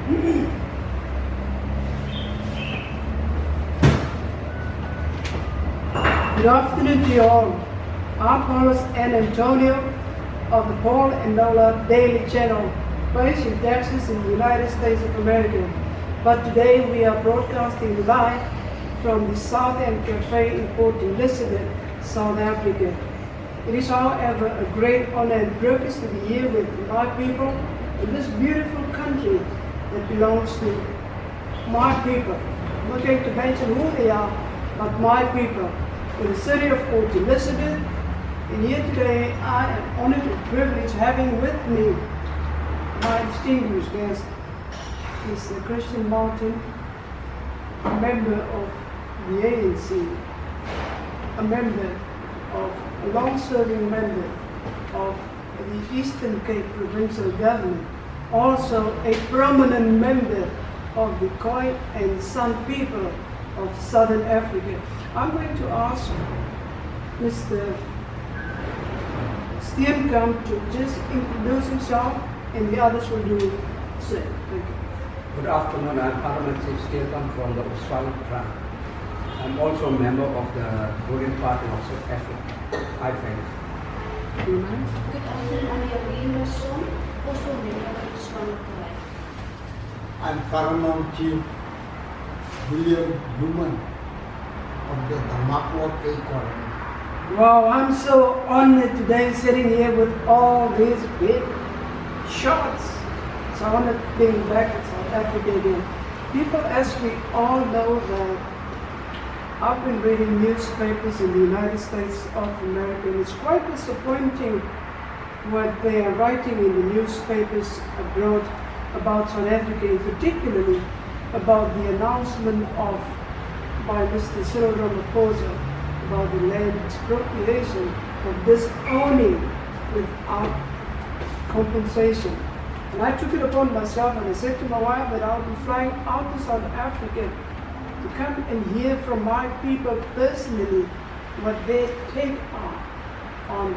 Good afternoon to you all. I'm Carlos and Antonio of the Paul and Nola Daily Channel, based in Texas in the United States of America. But today we are broadcasting live from the South End Cafe in Port Elizabeth, South Africa. It is, however, a great honor and privilege to be here with my people in this beautiful country that belongs to my people. I'm not going to mention who they are, but my people. In the city of Port Elizabeth, and here today I am honored and privileged having with me my distinguished guest, Mr. Christian Martin, a member of the ANC, a long-serving member of the Eastern Cape Provincial Government, also a prominent member of the Khoi and San people of Southern Africa. I'm going to ask Mr. Steenkamp to just introduce himself, and the others will do the same. Thank you. Good afternoon, I'm Parliament Chief Steenkamp from the Australian Tribe. I'm also a member of the ruling party of South Africa. I thank you. Good afternoon, I'm Yavin Rason, also a member of the Australian Tribe. I'm Paramount Chief William Newman of the Tamakwa Cape. Wow, I'm so honored today sitting here with all these big shots. So I want to being back in South Africa again. People, as we all know, that I've been reading newspapers in the United States of America, and it's quite disappointing what they are writing in the newspapers abroad about South Africa, and particularly about the announcement by Mr. Cyril Ramaphosa about the land expropriation, of disowning without compensation. And I took it upon myself, and I said to my wife that I'll be flying out to South Africa to come and hear from my people personally what their take are on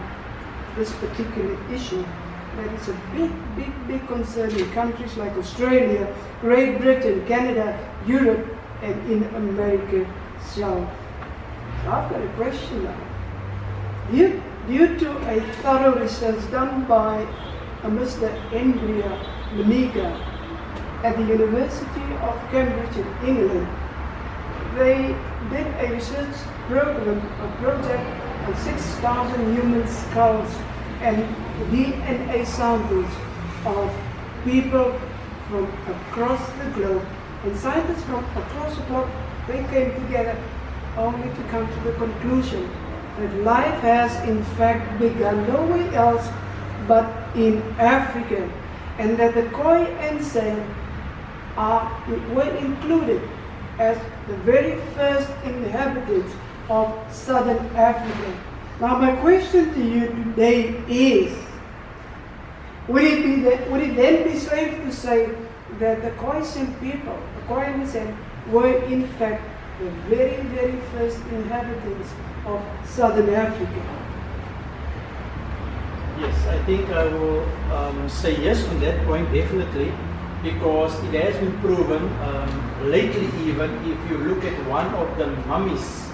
this particular issue. That is a big concern in countries like Australia, Great Britain, Canada, Europe, and in America itself. So I've got a question now. Due to a thorough research done by Mr. Andrea Moniga at the University of Cambridge in England, they did a research program, a project on 6,000 human skulls and DNA samples of people from across the globe. And scientists from across the globe, they came together only to come to the conclusion that life has in fact begun nowhere else but in Africa, and that the Khoi and San were included as the very first inhabitants of Southern Africa. Now my question to you today is, would it then be safe to say that the Khoi people, the Khoi and San, were in fact the very first inhabitants of Southern Africa? Yes, I think I will say yes on that point, definitely, because it has been proven lately, even if you look at one of the mummies,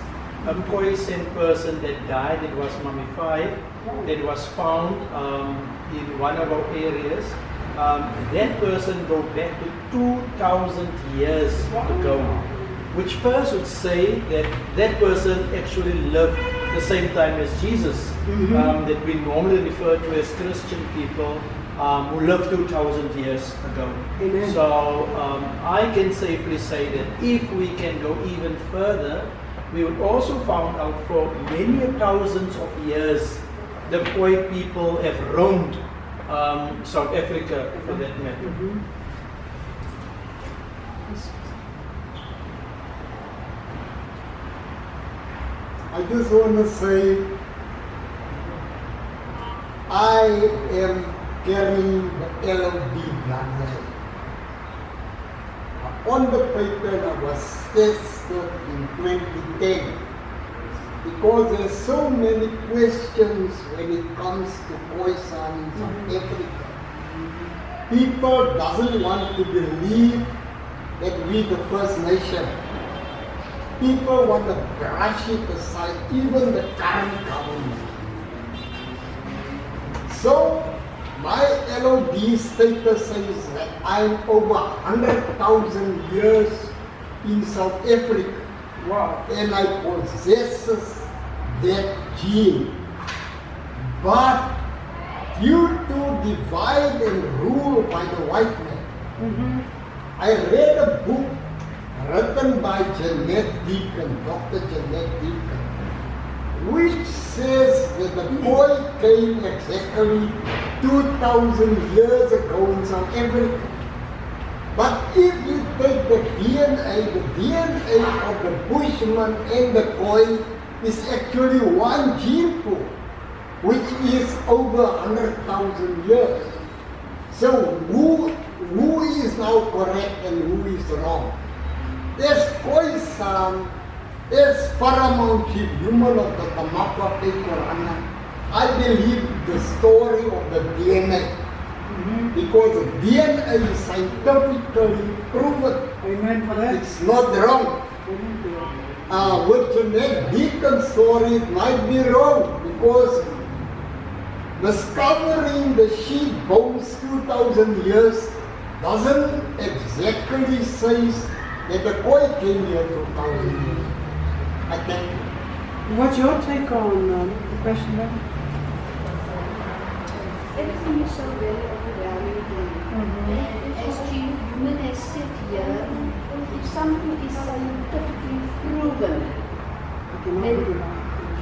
a Khoi person that died, that was mummified, that was found in one of our areas. That person go back to 2,000 years ago, which first would say that that person actually lived the same time as Jesus, that we normally refer to as Christian people who lived 2,000 years ago. Amen. So I can safely say that if we can go even further, we would also find out for many thousands of years the Khoi people have roamed South Africa, for that matter. I just want to say I am carrying the LLB bloodline. On the paper that was tested in 2010, because there's so many questions when it comes to Khoisan in South Africa. people doesn't want to believe that we the First Nation. People want to brush it aside, even the current government. So, my LOD status says that I'm over 100,000 years in South Africa. Wow. And I possess that gene. But due to divide and rule by the white man, I read a book written by Jeanette Deacon, Dr. Jeanette Deacon, which says that the Khoi came exactly 2,000 years ago in South Africa. But if you take the DNA of the Bushman and the Khoi is actually one gene pool, which is over 100,000 years. So who is now correct and who is wrong? There's Khoi Sam, there's Paramount Chief Human of the Tamakwa Korana. I believe the story of the DNA. Because DNA is scientifically proven. Amen for that. It's not wrong. With Jeanette Deacon's story, it might be wrong because discovering the sheep bones 2,000 years doesn't exactly say that the Khoi came here 2,000 years. I thank you. What's your take on the question then? Everything is so very overwhelming to me. As Chief Human has said here, if something is scientifically proven, then it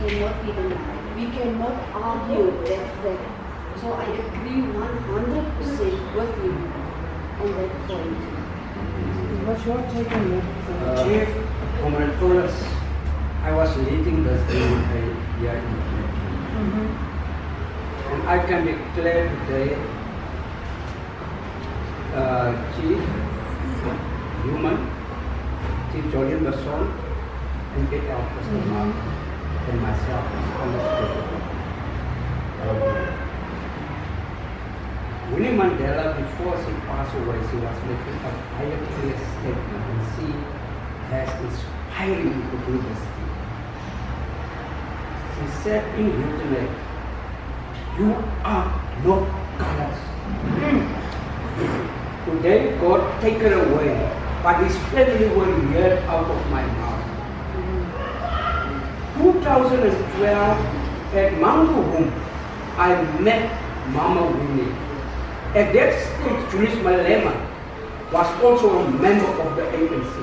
cannot be denied. We cannot argue that fact. So I agree 100% with you on that point. What's your take on that? Chief, Comrade Torres, I was leading this in here in and I can declare today, Chief Human, Chief Julian Mr. MPL Mr. and myself as understood. Winnie Mandela, before she passed away, she was making a very clear statement, and she has inspired me to do this thing. She said in written, you are not colors. Today God take it away, but His family will hear out of my mouth. 2012 at Mount Home, I met Mama Winnie. At that stage, Julius Malema was also a member of the ANC.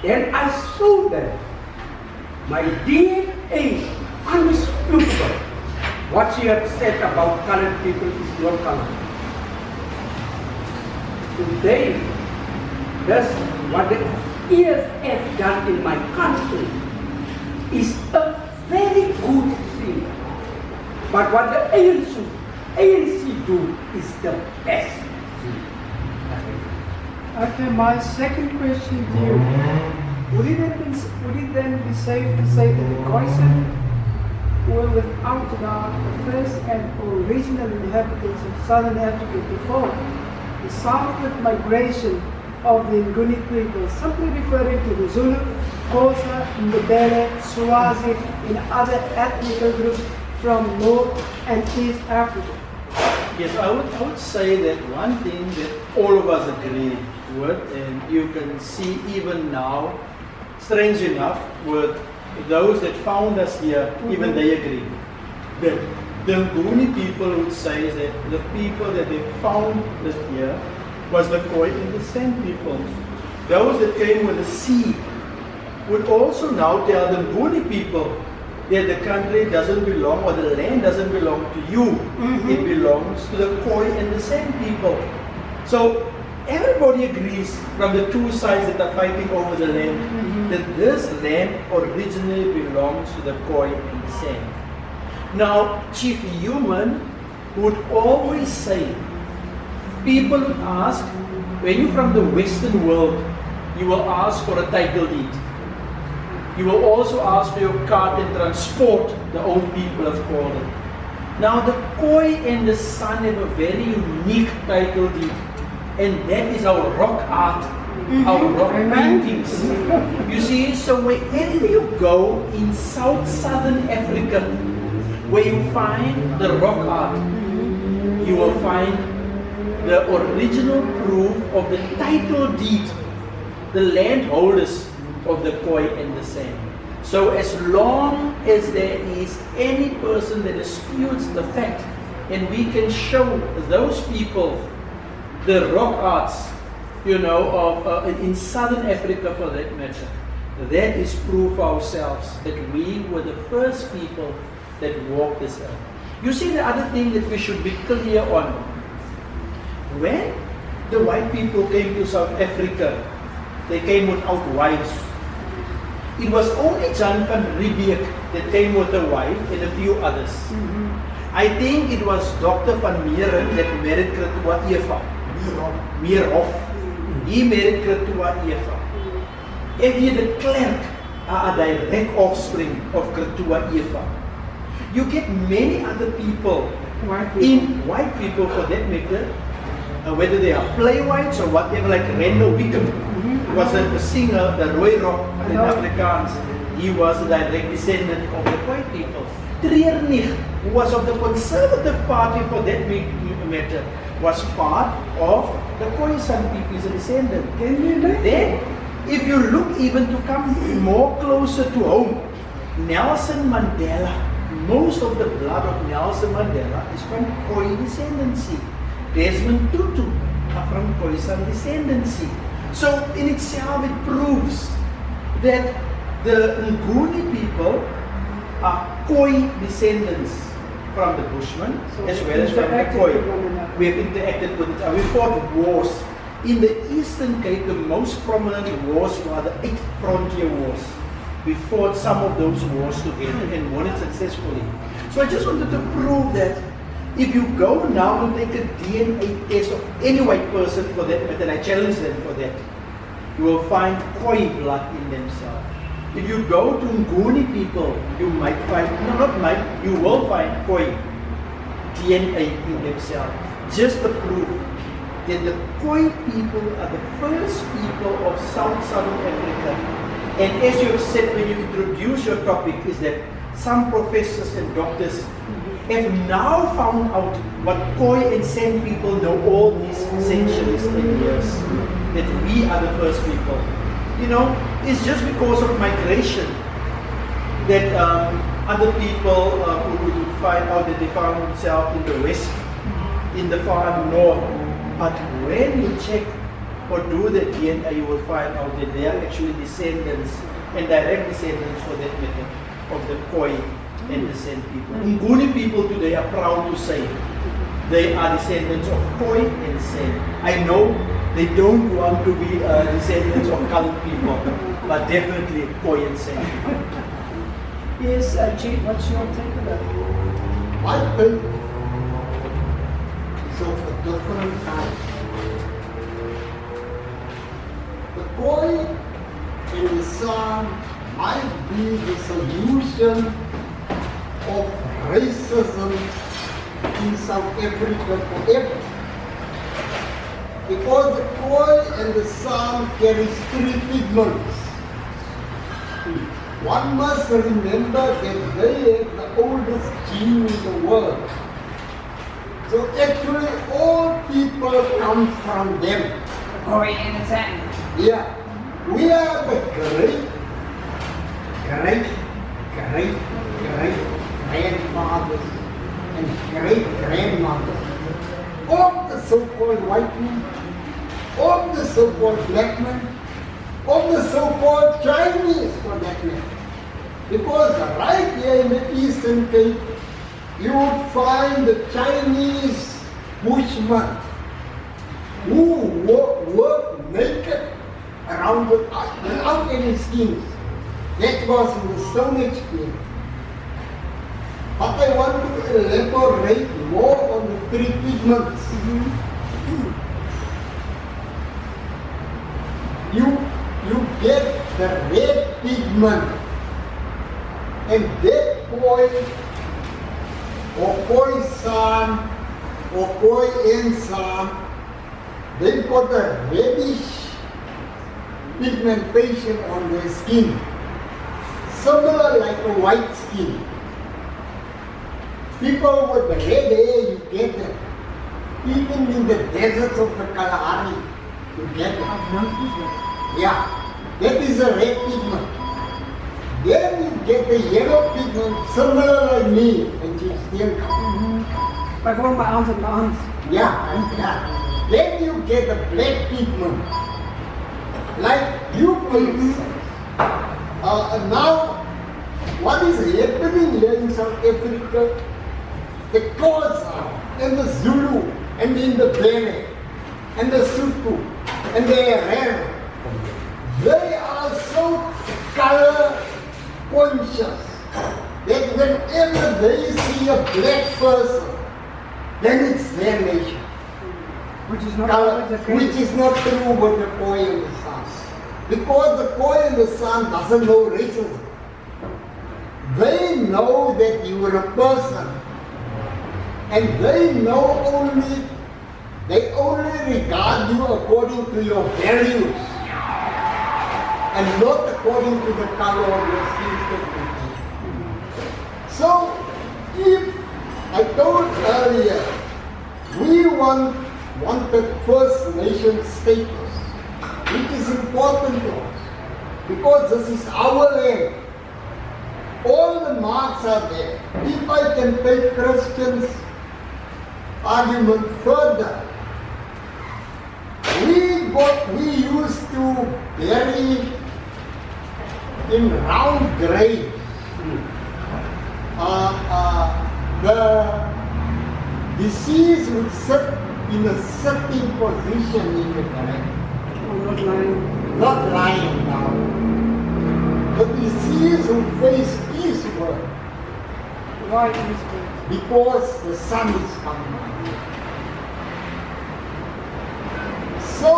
Then I saw that my DNA undisputable. What she had said about colored people is not colored. Today, that's what the EFF done in my country is a very good thing. But what the ANC do is the best thing. Okay, my second question to you. Would it then be safe to say that the Khoisan were without doubt the first and original inhabitants of southern Africa before the southward migration of the Nguni people, simply referring to the Zulu, Xhosa, Ndebele, Swazi, and other ethnic groups from North and East Africa? Yes, I would say that one thing that all of us agree with, and you can see even now, strange enough, with those that found us here, even they agree. The Nguni people would say that the people that they found us here was the Khoi and the Sand people. Those that came with the sea would also now tell the Nguni people that the country doesn't belong, or the land doesn't belong to you. It belongs to the Khoi and the Sand people. So everybody agrees from the two sides that are fighting over the land that this land originally belongs to the Khoi and the Sand. Now, Chief Human would always say, people would ask, when you're from the Western world, you will ask for a title deed. You will also ask for your card and transport, the old people have called it. Now the Khoi and the Sun have a very unique title deed, and that is our rock art, our rock paintings. You see, so wherever you go in southern Africa, where you find the rock art, you will find the original proof of the title deed, the landholders of the Khoi and the San. So as long as there is any person that disputes the fact, and we can show those people the rock arts, you know, of in southern Africa for that matter, that is proof for ourselves that we were the first people that walked this earth. You see, the other thing that we should be clear on, when the white people came to South Africa, they came without wives. It was only Jan van Riebeeck that came with a wife and a few others. I think it was Dr. van Meeren that married Kretua Eva. Meerhof. He married Kretua Eva. If you the clerk are a direct offspring of Kretua Eva, you get many other people, white people for that matter, whether they are playwrights or whatever, like Randall Wickham was a singer, the Roy Rock in Afrikaans. He was a direct descendant of the white people. Treurnig, who was of the Conservative Party for that matter, was part of the Khoisan people, is a descendant. Then, if you look even to come more closer to home, Nelson Mandela, most of the blood of Nelson Mandela is from Khoi descendancy. Desmond Tutu are from Khoisan descendancy. So in itself it proves that the Nguni people are Khoi descendants from the Bushmen, so as well as from the Khoi. We have interacted with it. We fought wars. In the Eastern Cape, the most prominent wars were the 8 frontier wars. We fought some of those wars together and won it successfully. So I just wanted to prove that if you go now and take a DNA test of any white person for that matter, and I challenge them for that, you will find Khoi blood in themselves. If you go to Nguni people, you might find, no, not might, you will find Khoi DNA in themselves. Just to prove that the Khoi people are the first people of southern Africa. And as you have said when you introduce your topic, is that some professors and doctors have now found out what Khoi and San people know all these centuries and years, that we are the first people. You know, it's just because of migration that other people who would find out that they found themselves in the west, in the far north. But when you check or do the DNA, you will find out that they are actually descendants and direct descendants for that matter of the Khoi and the San people. Nguni people today are proud to say they are descendants of Khoi and San. I know they don't want to be descendants of colored people, but definitely Khoi and San. Yes, Chief, what's your take on that? I think it's of a different kind. The Khoi and the San might be the solution of racism in South Africa forever. Because the Khoi and the San carries 3 pigments. One must remember that they have the oldest gene in the world. So actually all people come from them. Khoi and the San. Yeah. We are the great grandfathers and great grandmothers of the so-called white men, of the so-called black men, of the so-called Chinese for that matter. Because right here in the Eastern Cape, you would find the Chinese bushmen who work naked around without any skins. That was in the Stone Age period. But I want to elaborate more on the 3 pigments. You get the red pigment, and that Khoi or Khoi San or Khoi and San, they've got a reddish pigmentation on their skin, similar like a white skin. People with red hair, you get it. Even in the deserts of the Kalahari, you get it. I've noticed that. Yeah, that is a red pigment. Then you get the yellow pigment, similar like me, and you still come. Bijvoorbeeld mijn aunt en mijn aunt. Yeah. Then you get the black pigment, like you please. Now, what is happening here in South Africa, the Xhosa and the Zulu and in the Bene and the Sotho and the Herero, they are so color conscious that whenever they see a black person, then it's their nation. Which is not always the case. Which is not true with the Khoi and the San. Because the Khoi and the San doesn't know racism. They know that you are a person. And they only regard you according to your values. And not according to the color of your skin. So, if I told earlier, we wanted First Nation status, which is important to us, because this is our land. All the marks are there. If I can take Christians' argument further, we used to bury in round graves the deceased would sit in a sitting position in the grave. Not lying. Not lying down. The deceased would face eastward. Why is it? Because the sun is coming out. So,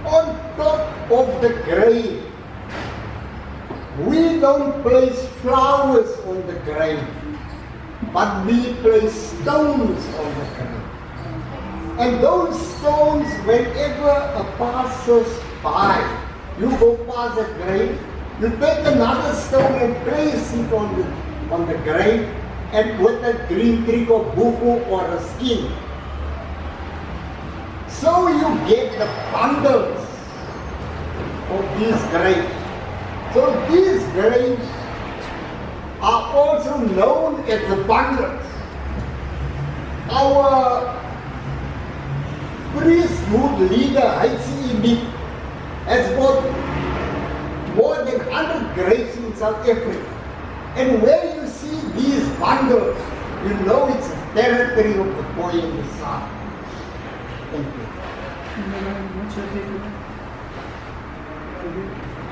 on top of the grave, we don't place flowers on the grave, but we place stones on the grave. And those stones, whenever a passes by, you go past the grave, you take another stone and place it on the grave, and with a green trick of bufu or a skin. So you get the bundles of these graves. So these graves are also known as the bundles. Our priesthood leader, HCEB, has got more than 100 graves in South Africa. And where you see these bundles, you know it's the territory of the Khoi and the San. Thank you. What's your take on that?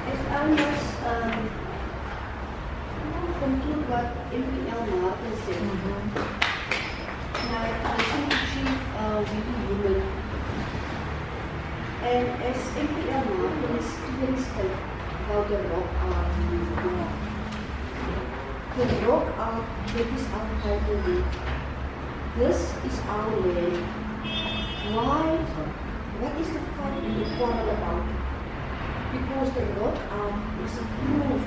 As I must conclude what MPL Mr said. Now, I think Chief women, and as MPL Mr is clearly spoke about the rock art. The rock art, that is our title. This is our land. Why? What is the fight and the quarrel about? Because the rock art is a proof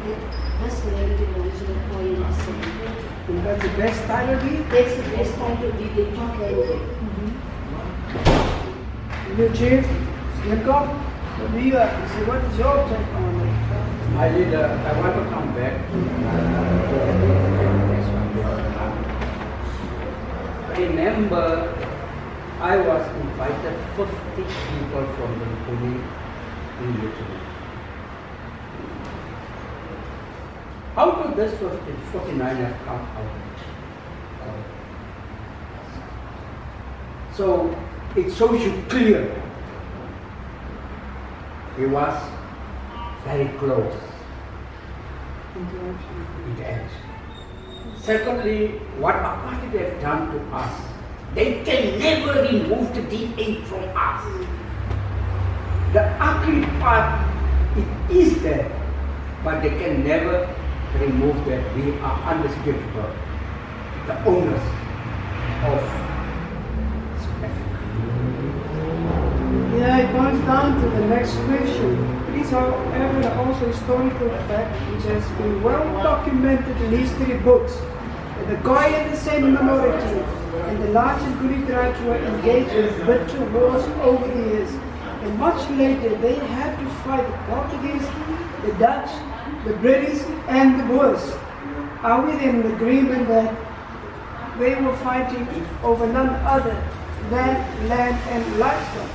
that this land belongs to the Khoi and the San. And that's the best title deed? That's the best title deed that you can get. Your chief, Jacob, what do you have to say? What is your take on it? My leader, I want to come back to remember, I was invited 50 people from the Khoi in Italy. How could this 49 have come out? So it shows you clear. He was very close. Interaction. Secondly, what apartheid have done to us, they can never remove the DA from us. The ugly part, it is there, but they can never remove that we are undisputable. the owners of South Africa. Yeah, it comes down to the next question. It is, however, also historical fact which has been well documented in history books that the Khoi and the San minority and the larger Greek tribes were engaged in bitter wars over the years. And much later they had to fight the Portuguese, the Dutch, the British and the Boers. Are we in agreement that they were fighting over none other than land and livestock?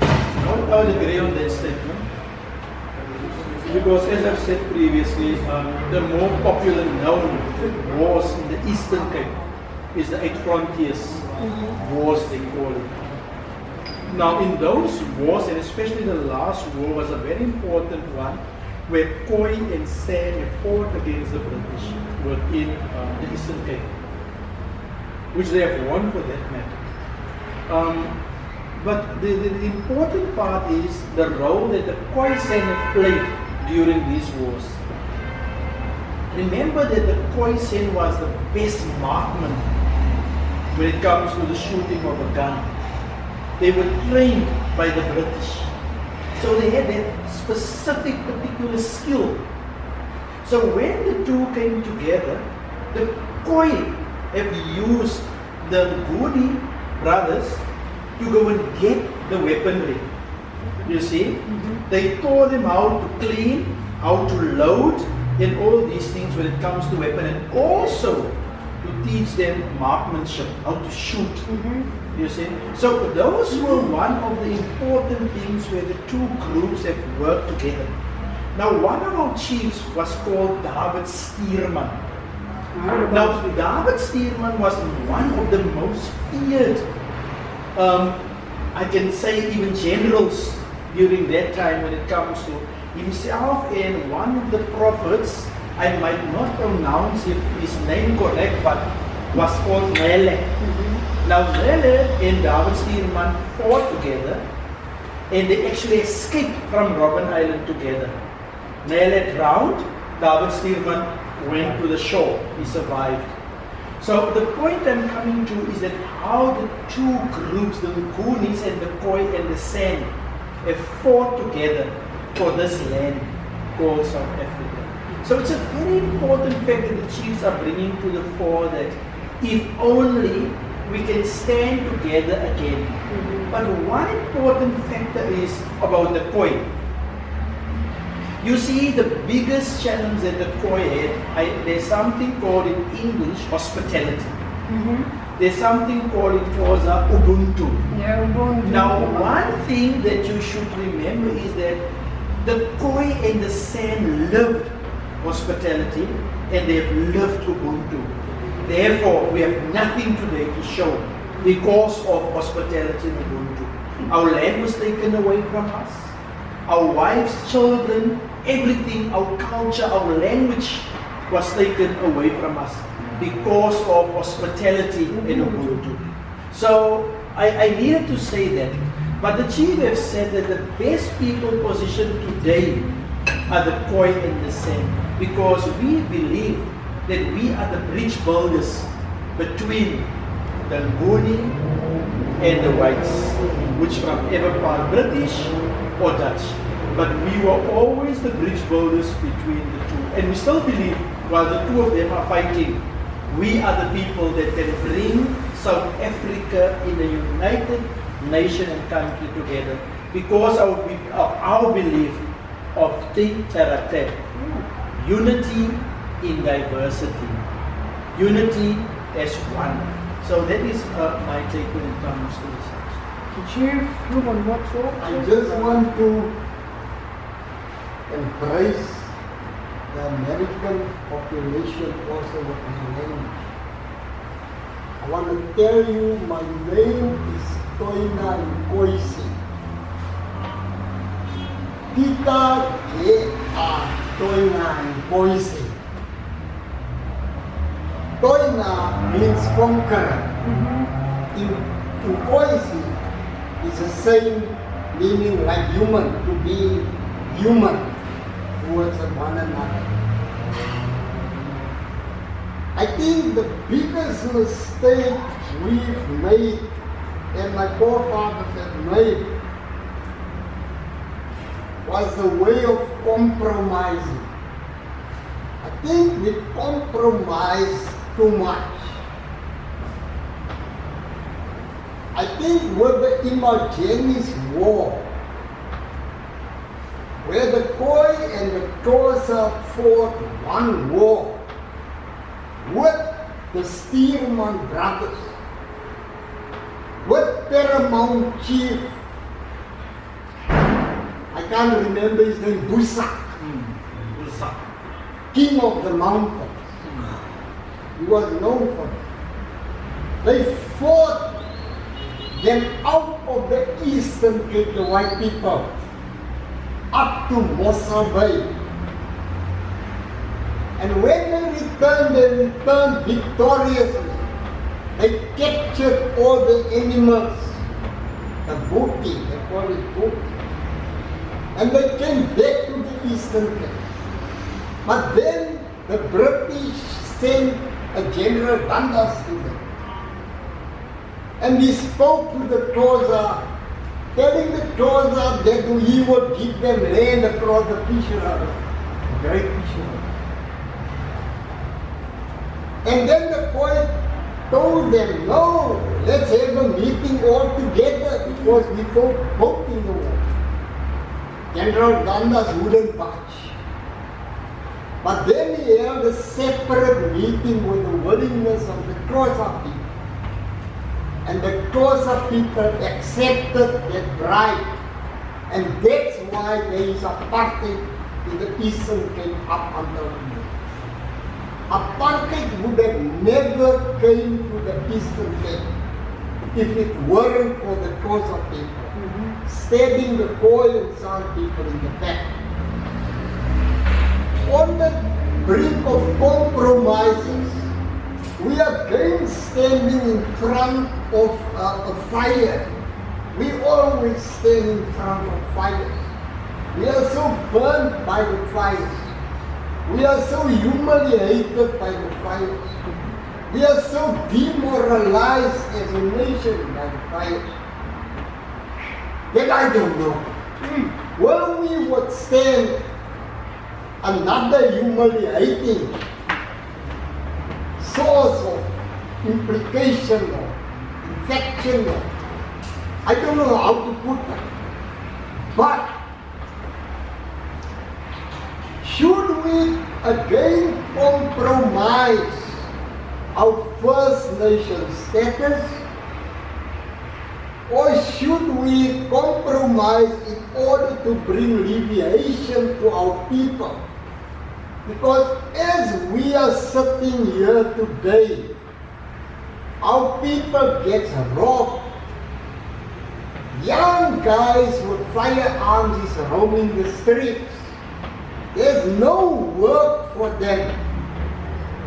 I would agree on that statement. Because as I've said previously, the more popular known wars in the Eastern Cape is the 8 Frontiers Wars, they call it. Now in those wars, and especially the last war was a very important one, where Khoi and San had fought against the British within the Eastern Cape, which they have won for that matter. But the important part is the role that the Khoi San have played during these wars. Remember that the Khoi San was the best marksman when it comes to the shooting of a gun. They were trained by the British. So they had that specific particular skill. So when the two came together, the Khoi have used the Nguni brothers to go and get the weaponry. You see? They taught them how to clean, how to load, and all these things when it comes to weapon, and also to teach them marksmanship, how to shoot. You see? So those were one of the important things where the two groups have worked together. Now one of our chiefs was called David Steerman. Now David Steerman was one of the most feared, I can say even generals during that time when it comes to himself and one of the prophets, I might not pronounce his name correct, but was called Mele. Now Mele and David Steerman fought together and they actually escaped from Robben Island together. Mele drowned, David Steerman went to the shore, he survived. So the point I'm coming to is that how the two groups, the Ngunis and the Khoi and the San, have fought together for this land called South Africa. So it's a very important fact that the chiefs are bringing to the fore that if only we can stand together again. But one important factor is about the Khoi. You see, the biggest challenge that the Khoi had, there's something called in English hospitality. There's something called in Xhosa Ubuntu. Yeah, Ubuntu. Now, one thing that you should remember is that the Khoi and the San lived hospitality and they have lived Ubuntu. Therefore, we have nothing today to show because of hospitality and Ubuntu. Our land was taken away from us. Our wives, children, everything, our culture, our language was taken away from us because of hospitality and Ubuntu. So I needed to say that. But the chief have said that the best people positioned today are the Khoi and the San, because we believe that we are the bridge builders between the Nguni and the whites, which from ever part British or Dutch. But we were always the bridge builders between the two. And we still believe, while the two of them are fighting, we are the people that can bring South Africa in a united nation and country together because of our belief of Te unity in diversity, unity as one. So that is my take when it comes to this. Chief, you want what for? I just want to embrace the American population also with my language. I want to tell you my name is Toina Nkoisi. Kita K.A. Toina Nkoisi. Toina means conqueror. Nkoisi is the same meaning like human, to be human towards one another. I think the biggest mistake we've made, and my forefathers have made, was the way of compromising. I think we compromised too much. I think with the Imagenis War, where the Khoi and the Xhosa fought one war with the Stearman brothers, with Paramount Chief, I can't remember his name, Busak, King of the Mountains. He was known for it. They fought them out of the Eastern Cape, the white people, up to Mosa Bay. And when they returned victoriously. They captured all the animals, the booty, they call it booty. And they came back to the Eastern Cape. But then the British sent a General Dundas to them. And he spoke to the Xhosa, telling the Xhosa that he would give them land across the Fish River, the Great Fish River. And then the Khoi told them, no, let's have a meeting all together because we fought both in the war. General Dundas wouldn't budge. But then he held a separate meeting with the willingness of the Xhosa people. And the Xhosa people accepted that right. And that's why there is apartheid in the Eastern Cape up until now. Apartheid would have never came to the Eastern Cape if it weren't for the Xhosa people stabbing the Khoi and San people in the back. On the brink of compromises, we are again standing in front of a fire. We always stand in front of fires. We are so burnt by the fires. We are so humiliated by the fires. We are so demoralized as a nation by the fires that I don't know. Will we withstand another humiliating source of implication or infection or I don't know how to put it. But should we again compromise our First Nation status, or should we compromise in order to bring alleviation to our people? Because as we are sitting here today, our people get robbed. Young guys with firearms is roaming the streets. There's no work for them.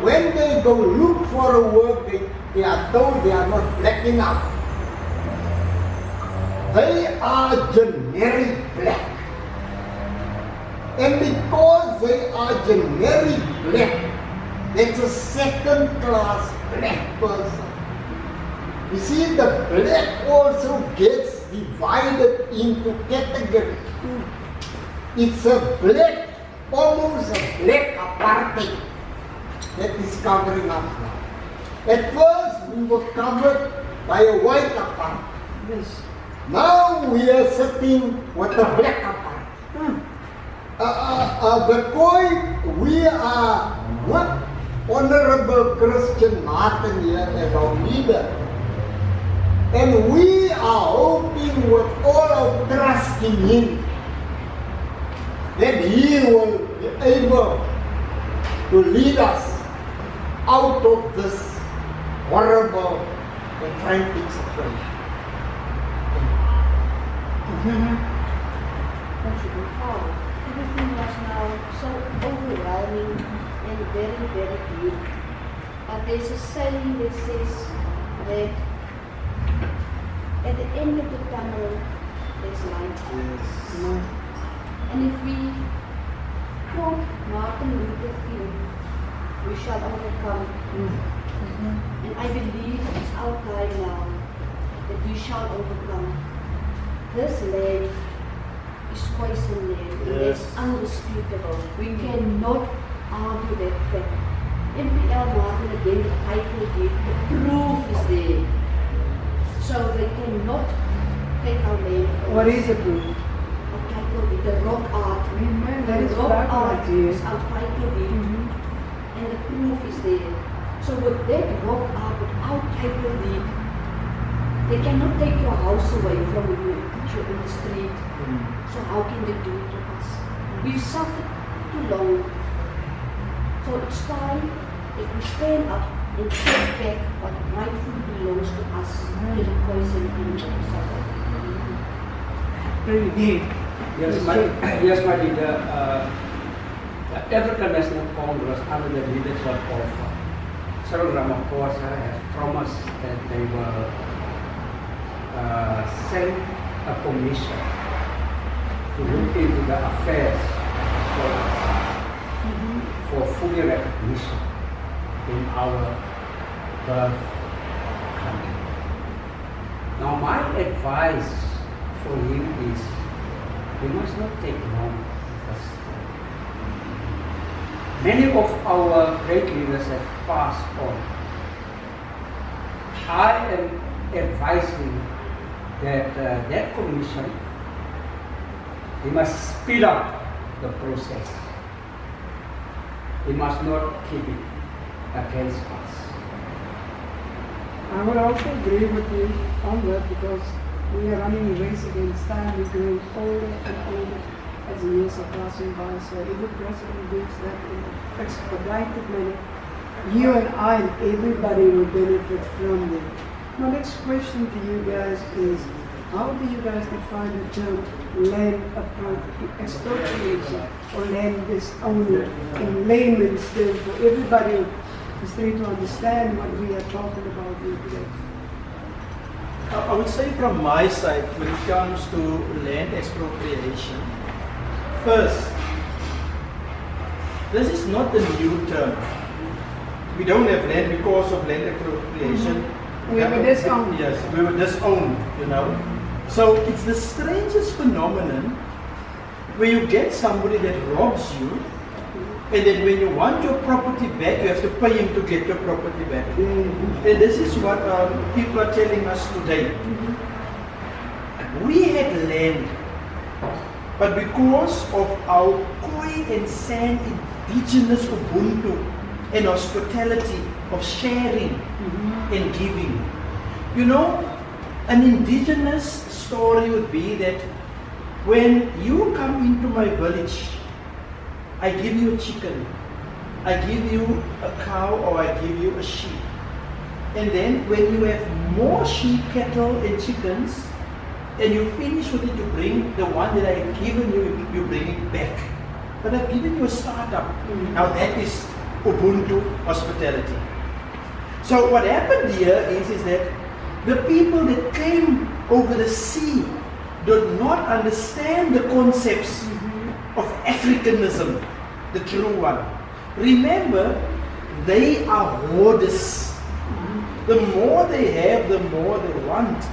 When they go look for a work, they are told they are not black enough. They are generic black. And because they are generic black, that's a second-class black person. You see, the black also gets divided into categories. It's a black, almost a black apartheid that is covering us now. At first, we were covered by a white apartheid. Yes. Now we are sitting with a black apartheid. The Khoi, we are what? Honorable Christian Martin here as our leader. And we are hoping with all our trust in him that he will be able to lead us out of this horrible and frantic situation. Everything was now so overwhelming and very, very deep. But there's a saying that says that at the end of the tunnel, there's light. And if we quote Martin Luther King, we shall overcome. And I believe it's our time now that we shall overcome. This land is poison land, and it's undisputable. We cannot argue that fact. MPL Martin again, the title deed, the proof is there. So they cannot take our land from What us. is the proof? Our title deed, the rock art. That The is rock black art art here. is our title deed, and the proof is there. So with that rock art, without title deed, they cannot take your house away from you and put you in the street. So how can they do it to us? We've suffered too long. So it's time that we stand up and take back what rightfully belongs to us, to the poison and the suffer. Very deep. Yes, my leader. The African National Congress, under the leadership of Cyril Ramaphosa, has promised that they will send a commission to look into the affairs for full recognition in our birth country. Now, my advice for him is we must not take long, because many of our great leaders have passed on. I am advising that that commission, we must speed up the process. We must not keep it against us. I would also agree with you on that, because we are running a race against time. We're growing older and older as the years are passing by. So if the president gives that in an expedited manner, you and I and everybody will benefit from it. My next question to you guys is, how do you guys define the term land expropriation or land disowner in layman's terms for everybody who's trying to understand what we are talking about here today? I would say from my side, when it comes to land expropriation, first, this is not a new term. We don't have land because of land expropriation. We were disowned. Yes, we were disowned, you know. So it's the strangest phenomenon where you get somebody that robs you, and then when you want your property back, you have to pay him to get your property back. And this is what people are telling us today. We had land, but because of our Khoi and San indigenous Ubuntu and hospitality of sharing and giving, you know, an indigenous story would be that when you come into my village, I give you a chicken, I give you a cow, or I give you a sheep. And then when you have more sheep, cattle and chickens, and you finish with it, you bring the one that I have given you, you bring it back. But I've given you a startup. Now that is Ubuntu hospitality. So what happened here is that the people that came over the sea did not understand the concepts of Africanism, the true one. Remember, they are hoarders. The more they have, the more they want.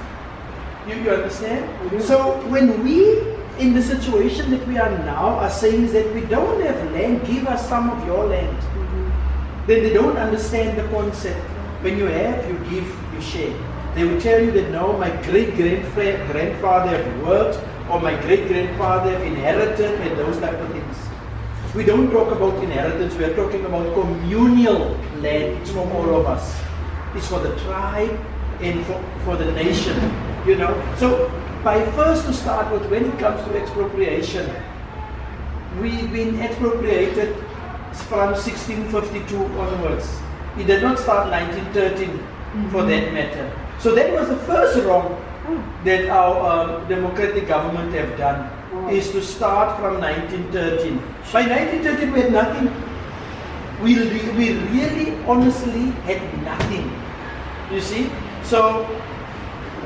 You understand? So when we, in the situation that we are now, are saying is that we don't have land, give us some of your land. Then they don't understand the concept. When you have, you give, you share. They will tell you that no, my great-grandfather have worked, or my great-grandfather have inherited, and those type of things. We don't talk about inheritance, we are talking about communal land. It's for all of us. It's for the tribe and for the nation, you know. So, by first to start with, when it comes to expropriation, we've been expropriated from 1652 onwards. It did not start 1913 for that matter. So that was the first wrong that our democratic government have done, is to start from 1913. By 1913 we had nothing. We really honestly had nothing. You see? So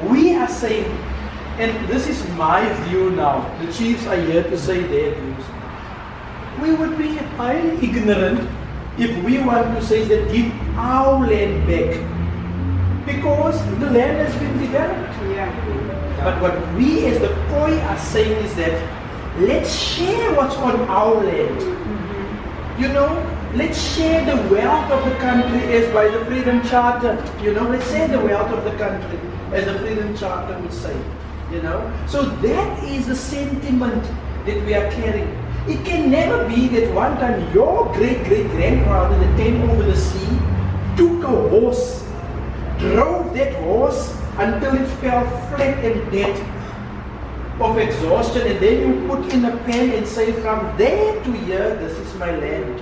we are saying, and this is my view now, the chiefs are here to say their views. We would be highly ignorant if we want to say that give our land back, because the land has been developed. Yeah. But what we as the Khoi are saying is that let's share what's on our land. You know, let's share the wealth of the country as by the Freedom Charter. You know, let's share the wealth of the country as the Freedom Charter would say. You know, so that is the sentiment that we are carrying. It can never be that one time your great-great-grandfather that came over the sea took a horse, drove that horse until it fell flat and dead of exhaustion, and then you put in a pen and say from there to here, this is my land.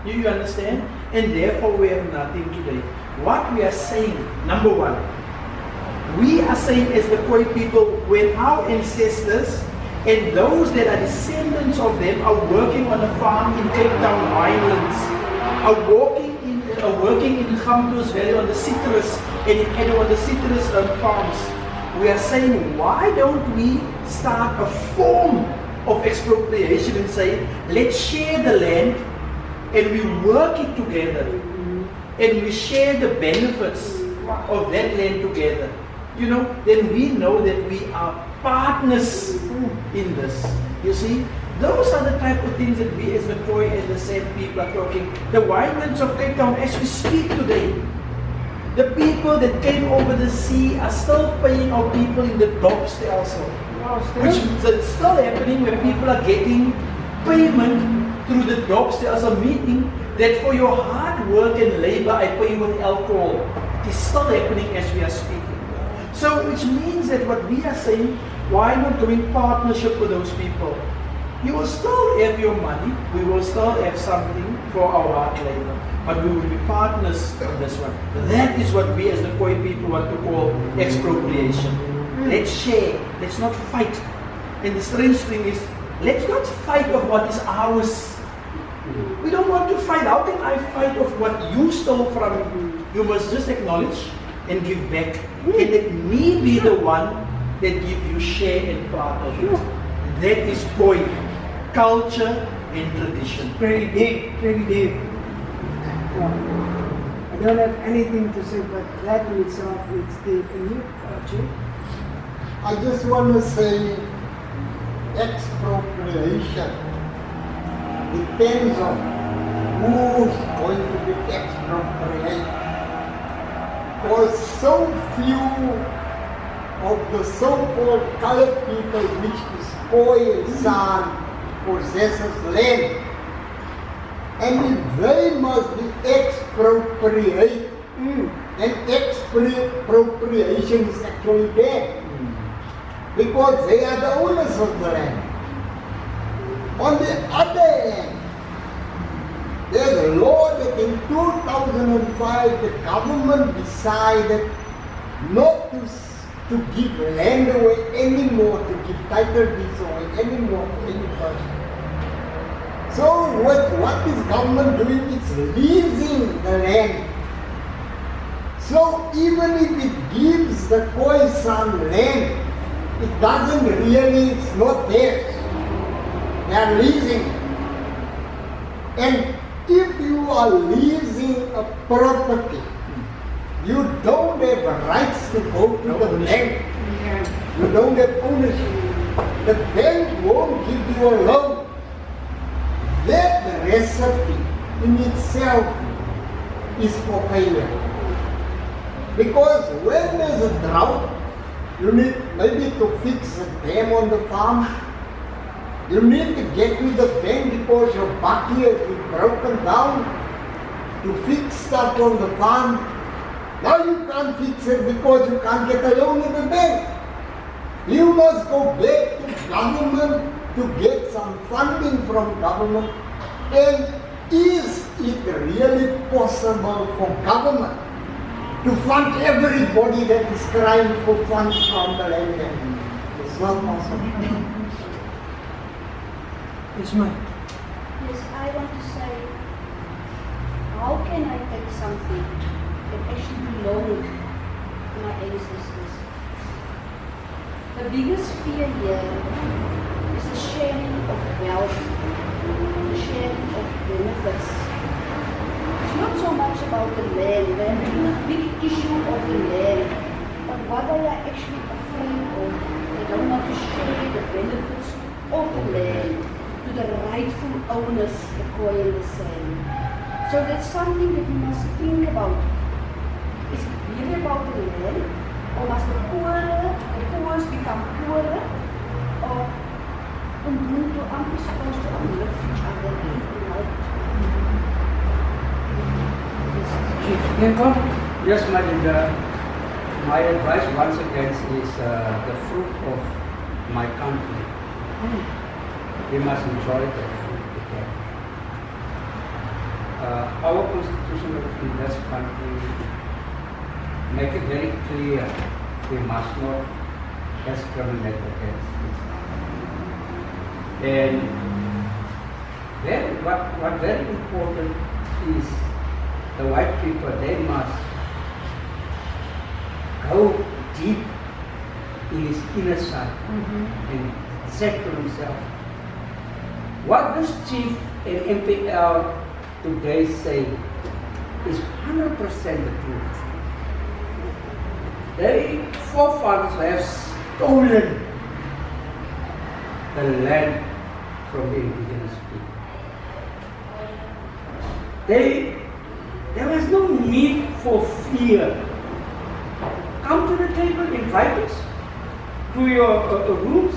You understand? And therefore we have nothing today. What we are saying, number one, we are saying as the Khoi people, when our ancestors and those that are descendants of them are working on a farm in Cape Town Highlands, are working in Gamto's Valley on the citrus and on the citrus farms, we are saying, why don't we start a form of expropriation and say, let's share the land and we work it together and we share the benefits of that land together. You know, then we know that we are partners in this. You see, those are the type of things that we as the Khoi and the same people are talking. The winelands of Cape Town, as we speak today, the people that came over the sea are still paying our people in the docks also. Which is still happening where people are getting payment through the docks. There is a meeting that for your hard work and labor I pay you with alcohol. It is still happening as we are speaking. So which means that what we are saying, why not doing partnership with those people? You will still have your money, we will still have something for our hard labor, but we will be partners on this one. That is what we as the Khoi people want to call expropriation. Let's share, let's not fight. And the strange thing is, let's not fight of what is ours. We don't want to fight. How can I fight of what you stole from me? You must just acknowledge and give back. And let me be the one that give you share and part of it. That is Khoi, culture and tradition. Very deep, very deep. I don't have anything to say, but that in itself is deep. And you, Chief? I just want to say expropriation depends on who's going to be expropriated. For so few of the so-called colored people which is Khoi and San possesses land, and if they must be expropriated, and expropriation is actually bad, because they are the owners of the land. On the other hand, there's a law that in 2005 the government decided not to give land away anymore, to give title deeds away anymore to any person. So what is government doing? It's leasing the land. So even if it gives the Khoi San land, it doesn't really, it's not theirs. They are leasing. And if you are leasing a property, you don't have rights to go to the bank. You don't have ownership. The bank won't give you a loan. That recipe in itself is for failure. Because when there's a drought, you need maybe to fix a dam on the farm. You need to get to the bank because your bucket has been broken down to fix stuff on the farm. Now you can't fix it because you can't get a loan in the bank. You must go back to government to get some funding from government. And is it really possible for government to fund everybody that is crying for funds from the land? It's not possible. It's mine. Yes, I want to say, how can I take something that actually belonged to my ancestors? The biggest fear here is the sharing of wealth, the sharing of benefits. it's not so much about the land, the big issue of the land, but what they are actually afraid of. They don't want to share the benefits of the land to the rightful owners, the Khoi and the sand. So that's something that we must think about. Is it really about the land, or must the poor become poorer, or aren't we supposed to uplift each other and help? Yes, my leader. My advice once again is the fruit of my country. We must enjoy that fruit together. Our constitution in this country make it very clear we must not discriminate against each other. And what very important is the white people, they must go deep in his inner side and say to himself, what this chief and MPL today say is 100% the truth. Their forefathers have stolen the land from the indigenous people. There was no need for fear. Come to the table, invite us to your rooms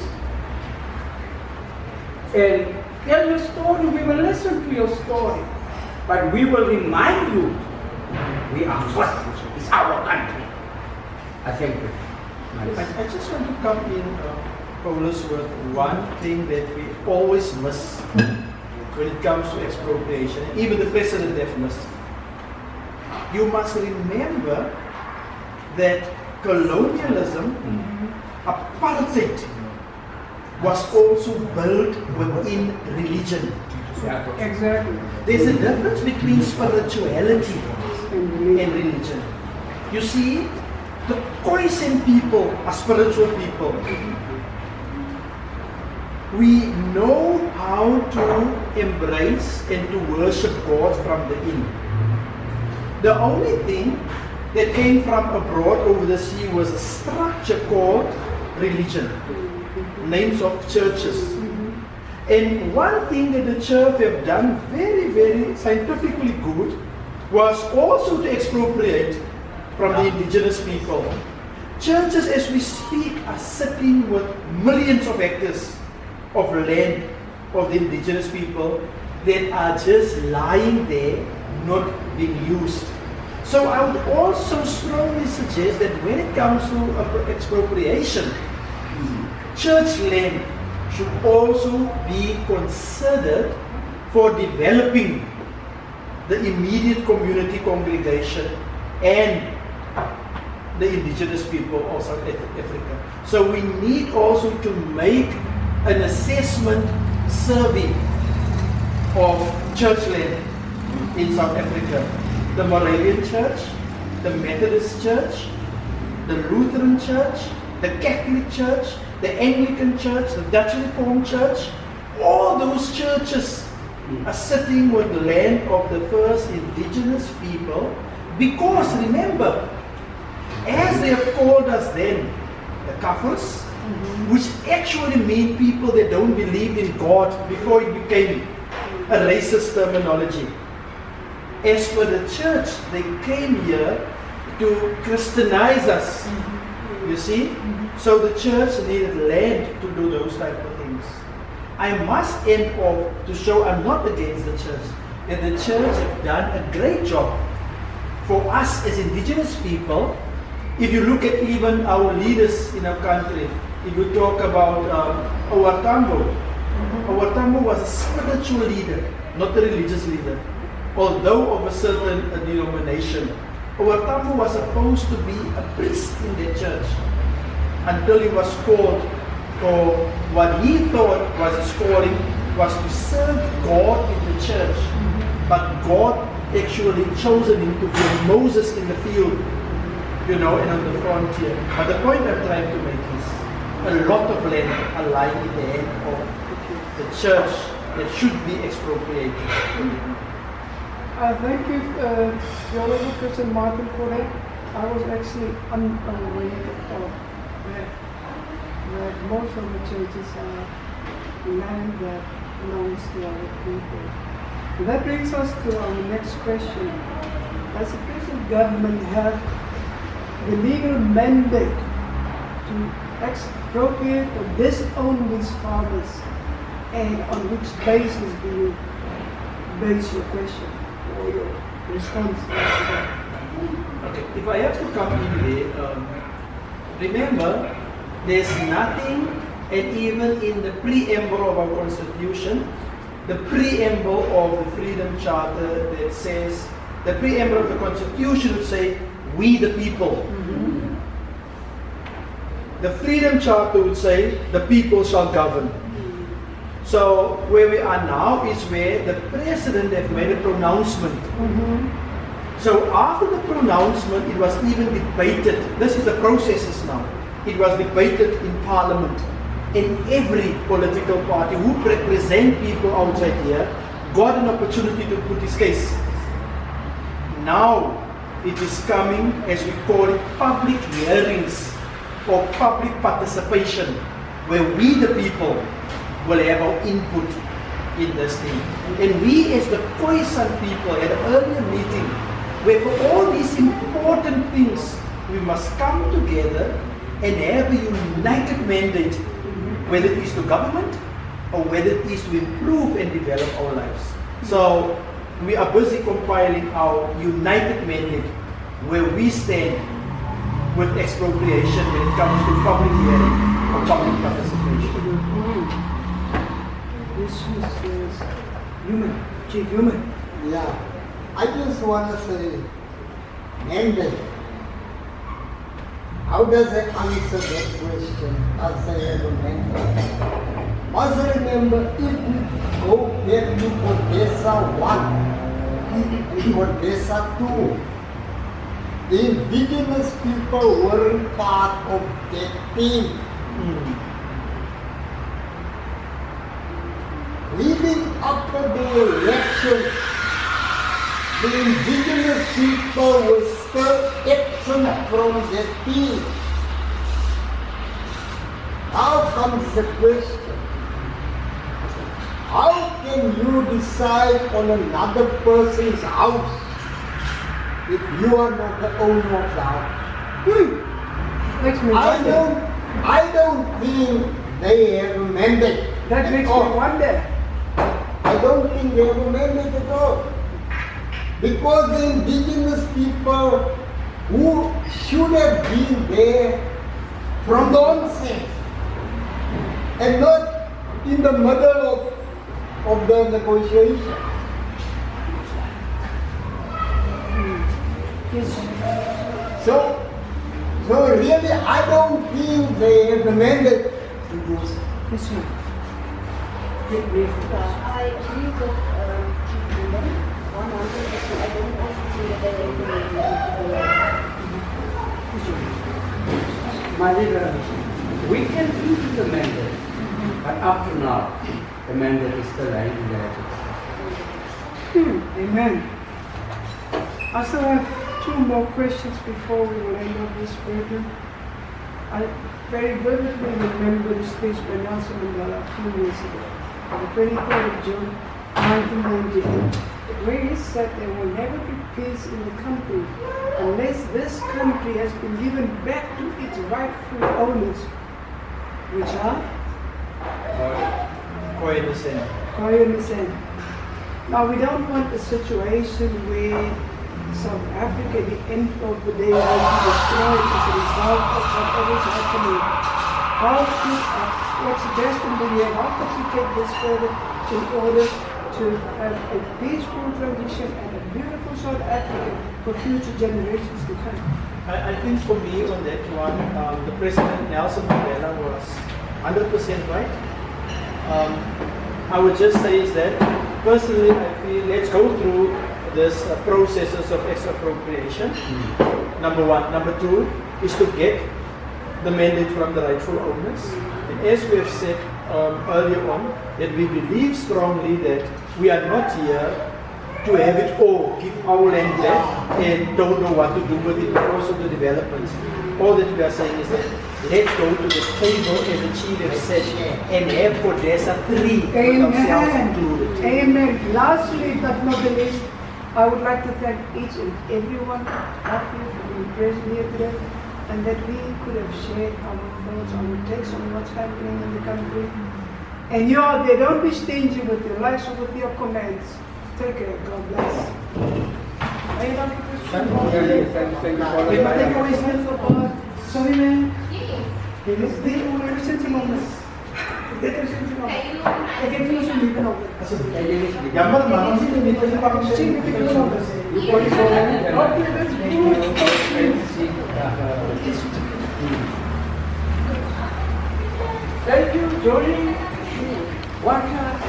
and tell your story. We will listen to your story. But we will remind you, we are first. It's our country. I thank you. I just want to come in, Paulus, with one thing that we always miss when it comes to expropriation. Even the president has missed. You must remember that colonialism, apartheid, was also built within religion. Yeah. Exactly. There's a difference between spirituality and religion. You see, the Khoisan people are spiritual people. We know how to embrace and to worship God from the in. The only thing that came from abroad over the sea was a structure called religion, names of churches. And one thing that the church have done very, very scientifically good was also to expropriate from the indigenous people. Churches, as we speak, are sitting with millions of hectares of land of the indigenous people that are just lying there, not being used. So I would also strongly suggest that when it comes to expropriation, church land should also be considered for developing the immediate community congregation and the indigenous people of South Africa. So we need also to make an assessment survey of church land in South Africa. The Moravian Church, the Methodist Church, the Lutheran Church, the Catholic Church, the Anglican Church, the Dutch Reformed Church, all those churches are sitting with the land of the first indigenous people, because remember, as they have called us then, the Kafirs, which actually mean people that don't believe in God before it became a racist terminology. As for the church, they came here to Christianize us, you see? So the church needed land to do those type of things. I must end off to show I'm not against the church, that the church have done a great job for us as indigenous people. If you look at even our leaders in our country, if you talk about Owatambo, Owatambo was a spiritual leader, not a religious leader, although of a certain denomination. Owatambo was supposed to be a priest in the church until he was called for what he thought was his calling, was to serve God in the church. But God actually chosen him to be Moses in the field, you know, and on the frontier. But the point I'm trying to make is, a lot of land are lying in the hand of the church that should be expropriated. I thank you, Theologian Christian Martin, for that. I was actually unaware of that most of the churches have land that belongs to other people. And that brings us to our next question. Does the present government have the legal mandate to expropriate or disown these farmers? And on which basis do you base your question or your response to that? Okay, if I have to come in here, remember, there's nothing, and even in the preamble of our Constitution, the preamble of the Freedom Charter that says, the preamble of the Constitution would say, we the people. Mm-hmm. The Freedom Charter would say, the people shall govern. So where we are now is where the President have made a pronouncement. Mm-hmm. So after the pronouncement, it was even debated. This is the processes now. It was debated in Parliament. And every political party who represent people outside here got an opportunity to put his case. Now it is coming, as we call it, public hearings or public participation, where we the people will have our input in this thing. And we as the Khoi people had an earlier meeting where for all these important things we must come together and have a united mandate, whether it is to government or whether it is to improve and develop our lives. So we are busy compiling our united mandate where we stand with expropriation when it comes to public hearing or public participation. This is human, Chief Human. Yeah, I just want to say, mandate. How does I answer that question? As I have a mandate. Must remember, if we go back to Odessa 1 and Odessa 2, the indigenous people weren't part of that team. Leading up to the election, the indigenous people were still absent from the team. Now comes the question, how can you decide on another person's house if you are not the owner of the house? Makes me I wonder. don't think they have a mandate. That at makes all. me wonder. I don't think they have a mandate at all. Because the indigenous people who should have been there from the onset and not in the middle of the negotiation. So really I don't think they have the mandate to do so. Yes, sir. I agree with Chief Human 100%. I don't also see that they have the mandate. We can do the mandate, but up to now, the mandate is still lying in the Amen. I still have two more questions before we will end up this program. I very vividly remember the speech by Nelson Mandela a few years ago, on the 23rd of June, 1998, where he said there will never be peace in the country unless this country has been given back to its rightful owners, which are Khoi in the Senate. Khoi and Mr. Now we don't want a situation where South Africa, at the end of the day, will be destroyed as a result of whatever is happening. What's the best in the year? How could we take this further in order to have a peaceful transition and a beautiful South Africa for future generations to come? I think for me on that one, the President Nelson Mandela was 100% right. I would just say is that personally I feel let's go through this processes of expropriation. Number one. Number two is to get the mandate from the rightful owners. And as we have said earlier on, that we believe strongly that we are not here to have it all, give our land back, and don't know what to do with it because of the developments. All that we are saying is that let's go to the table, as the chief has said, and have Codesa 3 with ourselves included. Amen. Lastly, but not the least, I would like to thank each and every one of you for being present here today, and that we could have shared our thoughts, our takes on what's happening in the country. And you out there, don't be stingy with your likes or with your comments. Take care. God bless. Hey, Dr. Christian. Hey, but take away sense of God. Sorry, man. Dit is dit hoe we zitten moment. Dit is het moment. Ik heb hier zo'n lieve nog. Jammer, maar dan zit je niet in de bank. Zie je dit nog? Thank you, Johnny. Waka.